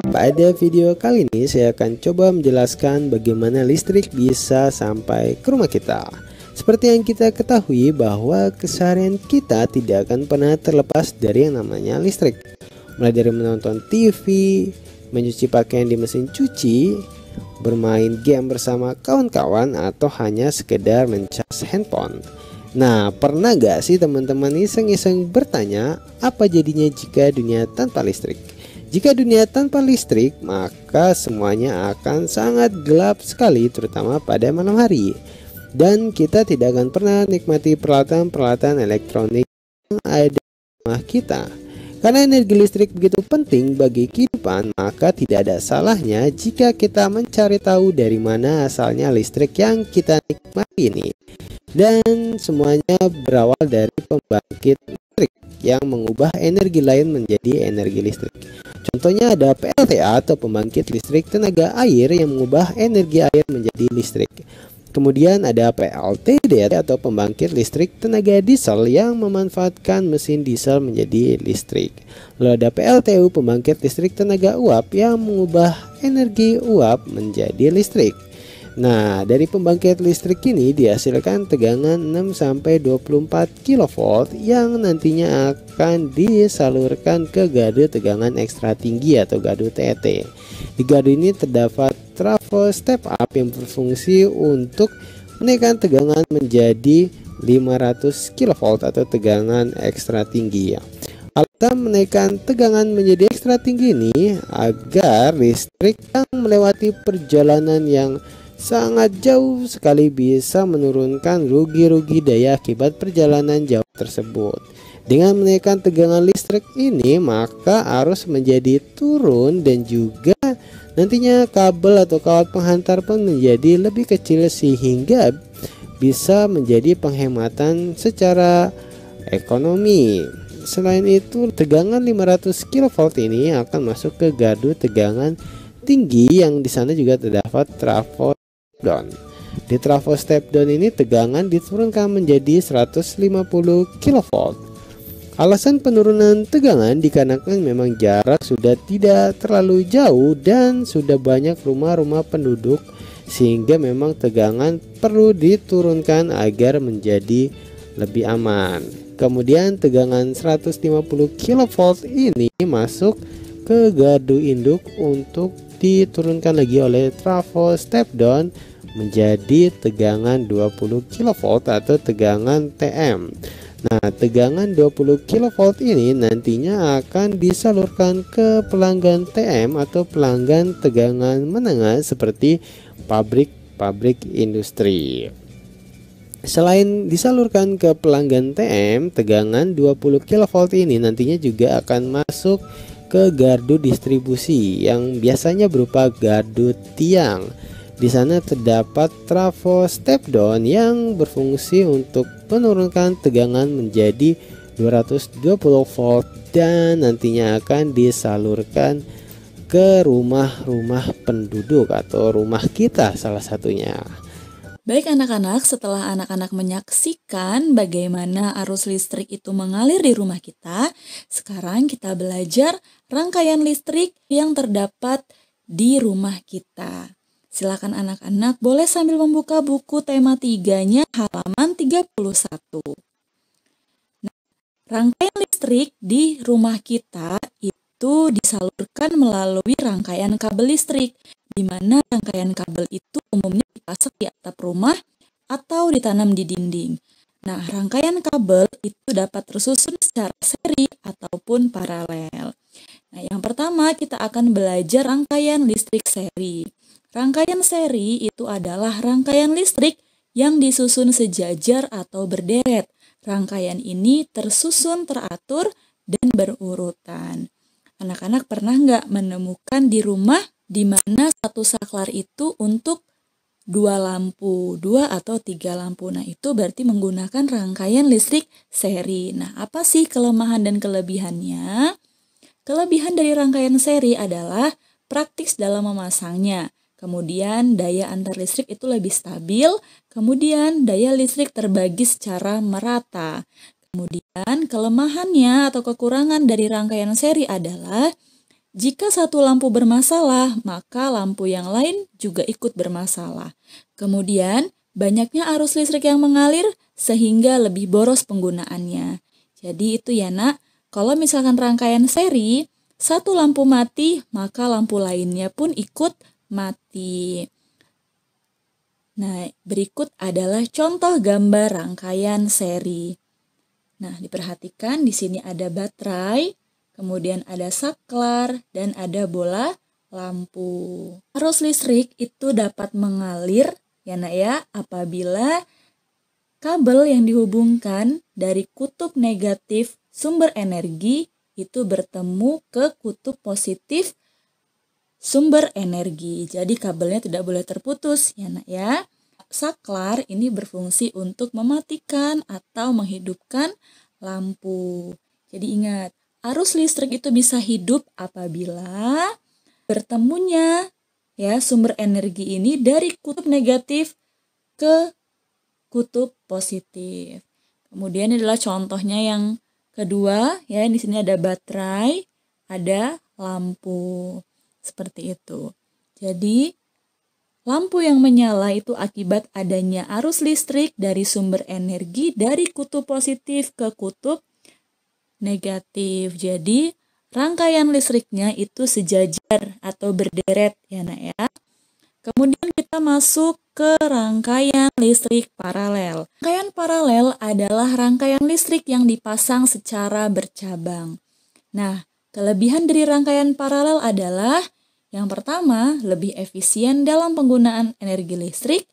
Pada video kali ini saya akan coba menjelaskan bagaimana listrik bisa sampai ke rumah kita. Seperti yang kita ketahui bahwa keseharian kita tidak akan pernah terlepas dari yang namanya listrik. Mulai dari menonton TV, mencuci pakaian di mesin cuci, bermain game bersama kawan-kawan, atau hanya sekedar mencas handphone. Nah, pernah gak sih teman-teman iseng-iseng bertanya apa jadinya jika dunia tanpa listrik? Jika dunia tanpa listrik, maka semuanya akan sangat gelap sekali, terutama pada malam hari. Dan kita tidak akan pernah nikmati peralatan-peralatan elektronik yang ada di rumah kita. Karena energi listrik begitu penting bagi kehidupan, maka tidak ada salahnya jika kita mencari tahu dari mana asalnya listrik yang kita nikmati ini. Dan semuanya berawal dari pembangkit listrik yang mengubah energi lain menjadi energi listrik. Contohnya ada PLTA atau pembangkit listrik tenaga air yang mengubah energi air menjadi listrik. Kemudian ada PLTD atau pembangkit listrik tenaga diesel yang memanfaatkan mesin diesel menjadi listrik. Lalu ada PLTU, pembangkit listrik tenaga uap yang mengubah energi uap menjadi listrik. Nah, dari pembangkit listrik ini dihasilkan tegangan 6-24 kV yang nantinya akan disalurkan ke gardu tegangan ekstra tinggi atau gardu TET. Di gardu ini terdapat trafo step up yang berfungsi untuk menaikkan tegangan menjadi 500 kV atau tegangan ekstra tinggi. Alasan menaikkan tegangan menjadi ekstra tinggi ini agar listrik yang melewati perjalanan yang sangat jauh sekali bisa menurunkan rugi-rugi daya akibat perjalanan jauh tersebut. Dengan menaikkan tegangan listrik ini, maka arus menjadi turun dan juga nantinya kabel atau kawat penghantar pun menjadi lebih kecil sehingga bisa menjadi penghematan secara ekonomi. Selain itu, tegangan 500 kV ini akan masuk ke gardu tegangan tinggi yang di sana juga terdapat trafo down. Di trafo step down ini tegangan diturunkan menjadi 150 kV. Alasan penurunan tegangan dikarenakan memang jarak sudah tidak terlalu jauh dan sudah banyak rumah-rumah penduduk sehingga memang tegangan perlu diturunkan agar menjadi lebih aman. Kemudian tegangan 150 kV ini masuk ke gardu induk untuk diturunkan lagi oleh trafo step down menjadi tegangan 20 kV atau tegangan TM. Nah, tegangan 20 kV ini nantinya akan disalurkan ke pelanggan TM atau pelanggan tegangan menengah seperti pabrik-pabrik industri. Selain disalurkan ke pelanggan TM, tegangan 20 kV ini nantinya juga akan masuk ke gardu distribusi yang biasanya berupa gardu tiang. Di sana terdapat trafo step down yang berfungsi untuk menurunkan tegangan menjadi 220 volt dan nantinya akan disalurkan ke rumah-rumah penduduk atau rumah kita salah satunya. Baik anak-anak, setelah anak-anak menyaksikan bagaimana arus listrik itu mengalir di rumah kita, sekarang kita belajar rangkaian listrik yang terdapat di rumah kita. Silakan anak-anak boleh sambil membuka buku tema 3-nya halaman 31. Nah, rangkaian listrik di rumah kita itu disalurkan melalui rangkaian kabel listrik, di mana rangkaian kabel itu umumnya dipasang di atap rumah atau ditanam di dinding. Nah, rangkaian kabel itu dapat tersusun secara seri ataupun paralel. Nah, yang pertama kita akan belajar rangkaian listrik seri. Rangkaian seri itu adalah rangkaian listrik yang disusun sejajar atau berderet. Rangkaian ini tersusun teratur dan berurutan. Anak-anak pernah nggak menemukan di rumah di mana satu saklar itu untuk 2 lampu, 2 atau 3 lampu. Nah, itu berarti menggunakan rangkaian listrik seri. Nah, apa sih kelemahan dan kelebihannya? Kelebihan dari rangkaian seri adalah praktis dalam memasangnya. Kemudian daya antar listrik itu lebih stabil, kemudian daya listrik terbagi secara merata. Kemudian kelemahannya atau kekurangan dari rangkaian seri adalah Jika satu lampu bermasalah, maka lampu yang lain juga ikut bermasalah. Kemudian, banyaknya arus listrik yang mengalir sehingga lebih boros penggunaannya. Jadi itu ya nak, kalau misalkan rangkaian seri, satu lampu mati, maka lampu lainnya pun ikut mati. Nah, berikut adalah contoh gambar rangkaian seri. Nah, diperhatikan di sini ada baterai, kemudian ada saklar, dan ada bola lampu. Arus listrik itu dapat mengalir ya nak ya, apabila kabel yang dihubungkan dari kutub negatif sumber energi itu bertemu ke kutub positif sumber energi. Jadi kabelnya tidak boleh terputus ya nak ya. Saklar ini berfungsi untuk mematikan atau menghidupkan lampu. Jadi ingat, arus listrik itu bisa hidup apabila bertemunya ya sumber energi ini dari kutub negatif ke kutub positif. Kemudian ini adalah contohnya yang kedua ya, di sini ada baterai, ada lampu. Seperti itu. Jadi, lampu yang menyala itu akibat adanya arus listrik dari sumber energi dari kutub positif ke kutub negatif. Jadi, rangkaian listriknya itu sejajar atau berderet ya nak ya. Kemudian kita masuk ke rangkaian listrik paralel. Rangkaian paralel adalah rangkaian listrik yang dipasang secara bercabang. Nah, kelebihan dari rangkaian paralel adalah yang pertama, lebih efisien dalam penggunaan energi listrik.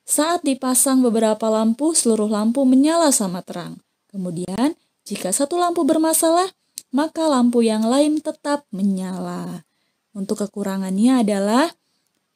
Saat dipasang beberapa lampu, seluruh lampu menyala sama terang. Kemudian, jika satu lampu bermasalah, maka lampu yang lain tetap menyala. Untuk kekurangannya adalah,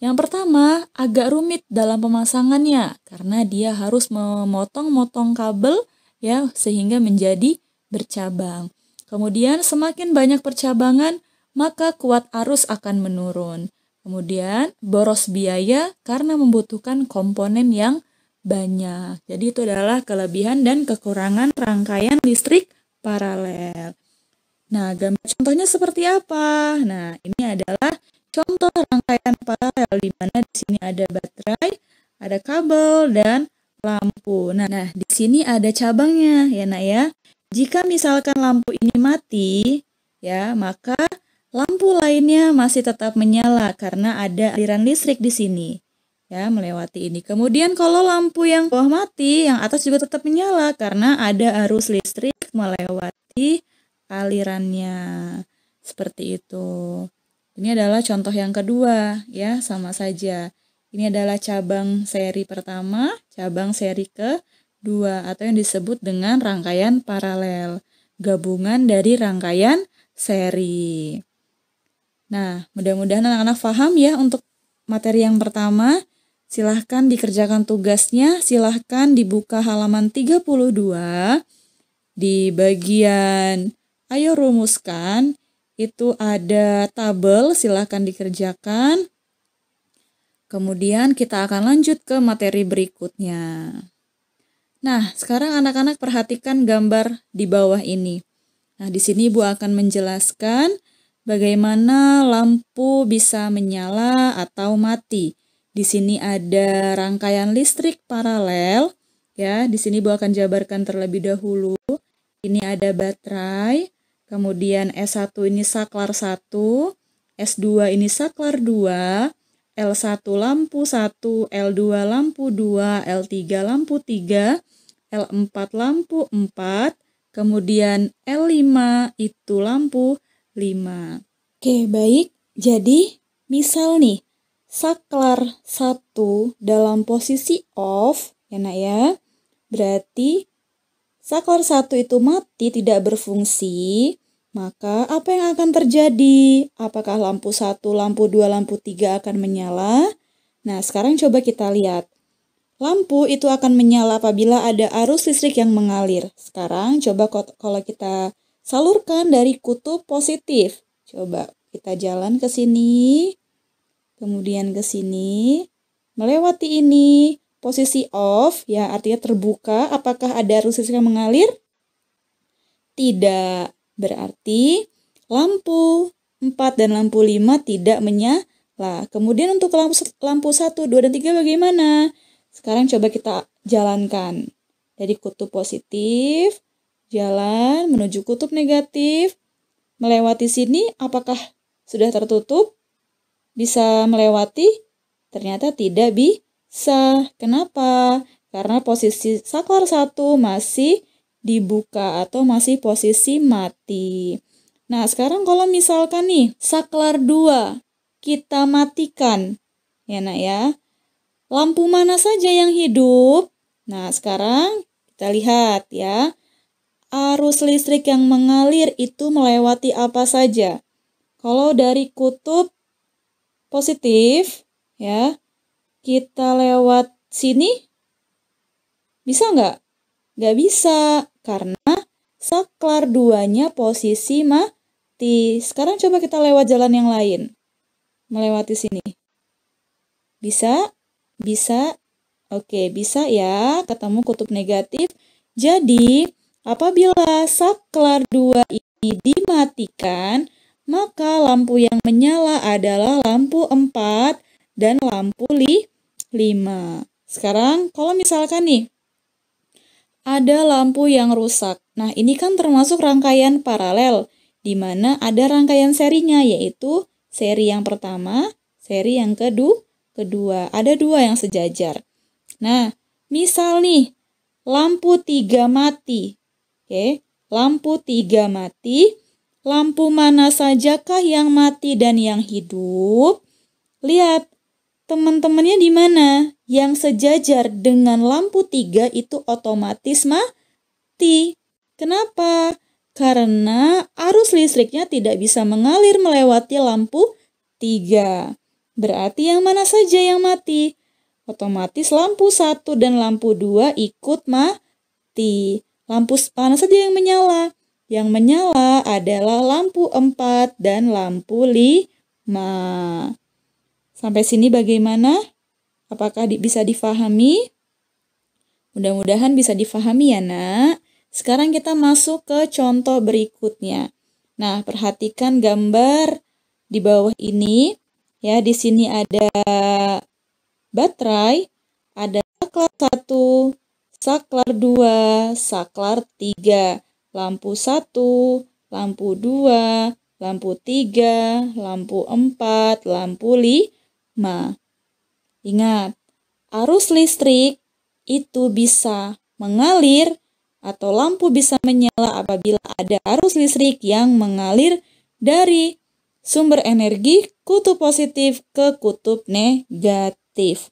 yang pertama, agak rumit dalam pemasangannya, karena dia harus memotong-motong kabel ya sehingga menjadi bercabang. Kemudian, semakin banyak percabangan, maka kuat arus akan menurun. Kemudian boros biaya karena membutuhkan komponen yang banyak. Jadi itu adalah kelebihan dan kekurangan rangkaian listrik paralel. Nah, gambar contohnya seperti apa? Nah, ini adalah contoh rangkaian paralel di mana di sini ada baterai, ada kabel dan lampu. Nah, di sini ada cabangnya ya nak ya. Jika misalkan lampu ini mati, ya, maka lampu lainnya masih tetap menyala karena ada aliran listrik di sini. Ya, melewati ini. Kemudian kalau lampu yang bawah mati, yang atas juga tetap menyala karena ada arus listrik melewati alirannya. Seperti itu. Ini adalah contoh yang kedua, ya, sama saja. Ini adalah cabang seri pertama, cabang seri kedua, atau yang disebut dengan rangkaian paralel. Gabungan dari rangkaian seri. Nah, mudah-mudahan anak-anak paham ya untuk materi yang pertama. Silahkan dikerjakan tugasnya, silahkan dibuka halaman 32. Di bagian ayo rumuskan, itu ada tabel, silahkan dikerjakan. Kemudian kita akan lanjut ke materi berikutnya. Nah, sekarang anak-anak perhatikan gambar di bawah ini. Nah, di sini Ibu akan menjelaskan bagaimana lampu bisa menyala atau mati. Di sini ada rangkaian listrik paralel, ya. Di sini Ibu akan jabarkan terlebih dahulu. Ini ada baterai, kemudian S1 ini saklar 1, S2 ini saklar 2, L1 lampu 1, L2 lampu 2, L3 lampu 3, L4 lampu 4, kemudian L5 itu lampu 5. Oke, baik. Jadi, misal nih, saklar 1 dalam posisi off, ya nak ya. Berarti saklar 1 itu mati, tidak berfungsi. Maka apa yang akan terjadi? Apakah lampu 1, lampu 2, lampu 3 akan menyala? Nah, sekarang coba kita lihat. Lampu itu akan menyala apabila ada arus listrik yang mengalir. Sekarang coba kalau kita salurkan dari kutub positif. Coba kita jalan ke sini, kemudian ke sini, melewati ini, posisi off, ya artinya terbuka. Apakah ada arus listrik yang mengalir? Tidak. Berarti lampu 4 dan lampu 5 tidak menyala. Kemudian untuk lampu 1, 2, dan 3 bagaimana? Sekarang coba kita jalankan. Dari kutub positif, jalan menuju kutub negatif. Melewati sini, apakah sudah tertutup? Bisa melewati? Ternyata tidak bisa. Kenapa? Karena posisi saklar 1 masih dibuka atau masih posisi mati. Nah, sekarang kalau misalkan nih, saklar 2 kita matikan. Ya, Nak ya. Lampu mana saja yang hidup? Nah, sekarang kita lihat ya. Arus listrik yang mengalir itu melewati apa saja? Kalau dari kutub positif, ya, kita lewat sini, bisa nggak? Nggak bisa, karena saklar 2-nya posisi mati. Sekarang coba kita lewat jalan yang lain. Melewati sini. Bisa? Bisa? Oke, bisa ya, ketemu kutub negatif. Jadi, apabila saklar 2 ini dimatikan, maka lampu yang menyala adalah lampu 4 dan lampu 5. Sekarang, kalau misalkan nih, ada lampu yang rusak. Nah, ini kan termasuk rangkaian paralel, di mana ada rangkaian serinya, yaitu seri yang pertama, seri yang kedua. Ada 2 yang sejajar. Nah, misal nih, lampu 3 mati. Oke, lampu 3 mati. Lampu mana sajakah yang mati dan yang hidup? Lihat, teman-temannya di mana? Yang sejajar dengan lampu 3 itu otomatis mati. Kenapa? Karena arus listriknya tidak bisa mengalir melewati lampu 3. Berarti yang mana saja yang mati? Otomatis lampu 1 dan lampu 2 ikut mati. Lampu mana saja yang menyala? Yang menyala adalah lampu 4 dan lampu 5. Sampai sini bagaimana? Apakah bisa difahami? Mudah-mudahan bisa difahami ya, Nak. Sekarang kita masuk ke contoh berikutnya. Nah, perhatikan gambar di bawah ini. Ya, di sini ada baterai, ada saklar 1, saklar 2, saklar 3, lampu 1, lampu 2, lampu 3, lampu 4, lampu 5. Ingat, arus listrik itu bisa mengalir atau lampu bisa menyala apabila ada arus listrik yang mengalir dari sumber energi kutub positif ke kutub negatif.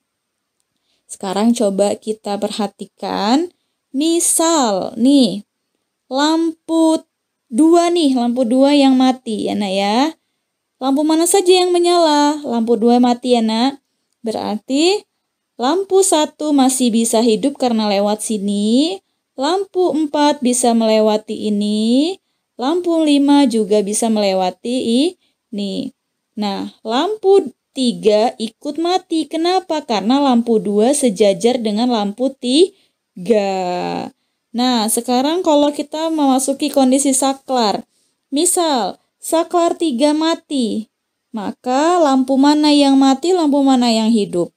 Sekarang coba kita perhatikan, misal nih, lampu 2 yang mati ya, Nak ya. Lampu mana saja yang menyala? Lampu 2 mati ya, Nak. Berarti lampu 1 masih bisa hidup karena lewat sini. Lampu 4 bisa melewati ini. Lampu 5 juga bisa melewati ini. Nah, lampu 3 ikut mati. Kenapa? Karena lampu 2 sejajar dengan lampu 3. Nah, sekarang kalau kita memasuki kondisi saklar. Misal, saklar 3 mati. Maka lampu mana yang mati, lampu mana yang hidup?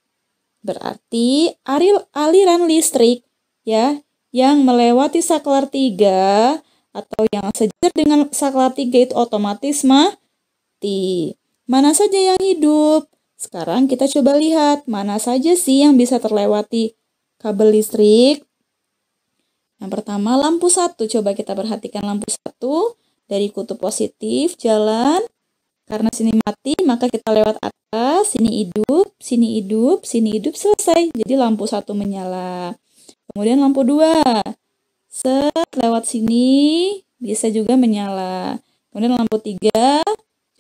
Berarti aliran listrik ya yang melewati saklar 3 atau yang sejajar dengan saklar 3 itu otomatis mati. Mana saja yang hidup? Sekarang kita coba lihat mana saja sih yang bisa terlewati kabel listrik. Yang pertama lampu 1. Coba kita perhatikan lampu 1 dari kutub positif jalan. Karena sini mati, maka kita lewat atas, sini hidup, sini hidup, sini hidup, selesai. Jadi lampu 1 menyala. Kemudian lampu 2. Lewat sini bisa juga menyala. Kemudian lampu 3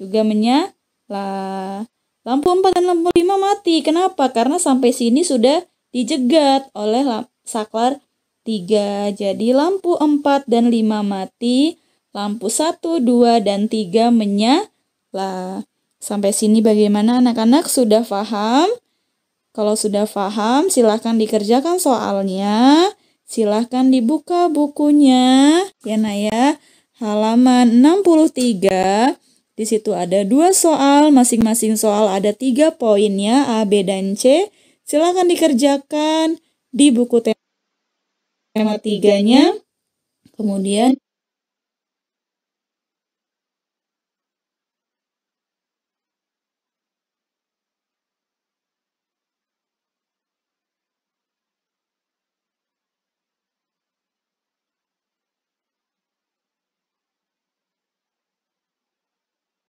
juga menyala. Lampu 4 dan lampu 5 mati. Kenapa? Karena sampai sini sudah dijegat oleh saklar 3. Jadi lampu 4 dan 5 mati. Lampu 1, 2, dan 3 menyala. Sampai sini bagaimana anak-anak? Sudah paham? Kalau sudah paham, silahkan dikerjakan soalnya. Silahkan dibuka bukunya. Ya, Nak ya. Halaman 63. Di situ ada 2 soal, masing-masing soal ada 3 poinnya, A, B, dan C. Silakan dikerjakan di buku tema 3-nya. Kemudian